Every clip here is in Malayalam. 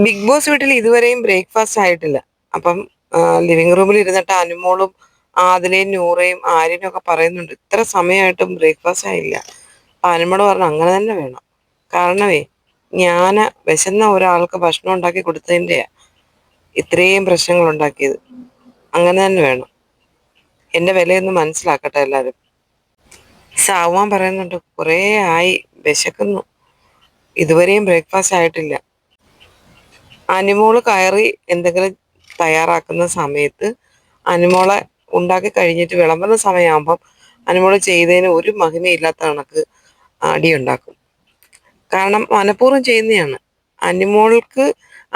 ബിഗ് ബോസ് വീട്ടിൽ ഇതുവരെയും ബ്രേക്ക്ഫാസ്റ്റ് ആയിട്ടില്ല. അപ്പം ലിവിംഗ് റൂമിൽ ഇരുന്നിട്ട് അനുമോളും ആദിലയും നൂറയും ആര്യനും ഒക്കെ പറയുന്നുണ്ട് ഇത്ര സമയമായിട്ടും ബ്രേക്ക്ഫാസ്റ്റ് ആയില്ല. അപ്പൊ അനുമോള് പറഞ്ഞു അങ്ങനെ തന്നെ വേണം. കാരണമേ ഞാൻ വിശന്ന ഒരാൾക്ക് ഭക്ഷണം ഉണ്ടാക്കി കൊടുത്തതിൻ്റെയാ ഇത്രയും പ്രശ്നങ്ങൾ ഉണ്ടാക്കിയത്. അങ്ങനെ തന്നെ വേണം. എന്റെ വിലയൊന്ന് മനസ്സിലാക്കട്ടെ എല്ലാവരും. സാവാൻ പറയുന്നുണ്ട് കുറേ ആയി വിശക്കുന്നു, ഇതുവരെയും ബ്രേക്ക്ഫാസ്റ്റ് ആയിട്ടില്ല. അനുമോള് കയറി എന്തെങ്കിലും തയ്യാറാക്കുന്ന സമയത്ത് അനുമോളെ ഉണ്ടാക്കി കഴിഞ്ഞിട്ട് വിളമ്പുന്ന സമയമാകുമ്പം അനുമോള് ചെയ്തതിന് ഒരു മഹിമയില്ലാത്ത കണക്ക് അടിയുണ്ടാക്കും. കാരണം മനഃപൂർവ്വം ചെയ്യുന്നതാണ്. അനുമോൾക്ക്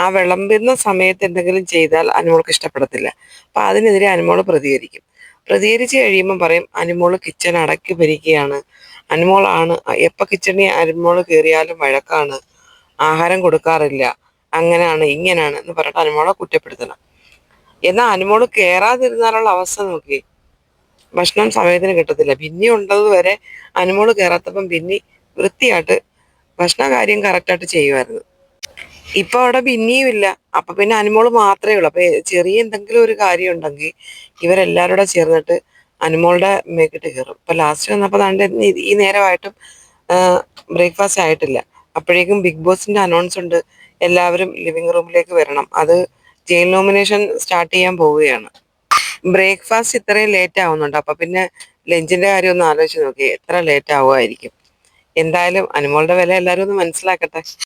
ആ വിളമ്പുന്ന സമയത്ത് എന്തെങ്കിലും ചെയ്താൽ അനുമോൾക്ക് ഇഷ്ടപ്പെടത്തില്ല. അപ്പൊ അതിനെതിരെ അനുമോള് പ്രതികരിക്കും. പ്രതികരിച്ച് കഴിയുമ്പോൾ പറയും അനുമോള് കിച്ചൺ അടക്കി ഭരിക്കുകയാണ്, അനുമോളാണ് എപ്പോൾ കിച്ചണിൽ അനുമോള് കയറിയാലും വഴക്കാണ്, ആഹാരം കൊടുക്കാറില്ല, അങ്ങനെയാണ് ഇങ്ങനെയാണ് എന്ന് പറഞ്ഞിട്ട് അനുമോളെ കുറ്റപ്പെടുത്തണം. എന്നാൽ അനുമോള് കയറാതിരുന്നാലുള്ള അവസ്ഥ നോക്കി, ഭക്ഷണം സമയത്തിന് കിട്ടത്തില്ല. പിന്നെ ഉള്ളത് വരെ അനുമോള് കയറാത്തപ്പം പിന്നെ വൃത്തിയായിട്ട് ഭക്ഷണ കാര്യം കറക്റ്റായിട്ട് ചെയ്യുമായിരുന്നു. ഇപ്പൊ അവിടെ പിന്നെയും ഇല്ല. അപ്പൊ പിന്നെ അനുമോള് മാത്രമേ ഉള്ളൂ. അപ്പൊ ചെറിയ എന്തെങ്കിലും ഒരു കാര്യം ഉണ്ടെങ്കിൽ ഇവരെല്ലാരും കൂടെ ചേർന്നിട്ട് അനുമോളുടെ മേക്കിട്ട് കയറും. ഇപ്പൊ ലാസ്റ്റ് വന്നപ്പോ ഈ നേരമായിട്ടും ബ്രേക്ക്ഫാസ്റ്റ് ആയിട്ടില്ല. അപ്പോഴേക്കും ബിഗ് ബോസിന്റെ അനൗൺസ് ഉണ്ട്, എല്ലാവരും ലിവിംഗ് റൂമിലേക്ക് വരണം. അത് ജയിൽ നോമിനേഷൻ സ്റ്റാർട്ട് ചെയ്യാൻ പോവുകയാണ്. ബ്രേക്ക്ഫാസ്റ്റ് ഇത്രയും ലേറ്റ് ആവുന്നുണ്ട്. അപ്പൊ പിന്നെ ലഞ്ചിന്റെ കാര്യം ഒന്ന് ആലോചിച്ച് നോക്കി, എത്ര ലേറ്റ് ആവുമായിരിക്കും. എന്തായാലും അനുമോളുടെ വില എല്ലാവരും ഒന്ന് മനസ്സിലാക്കട്ടെ.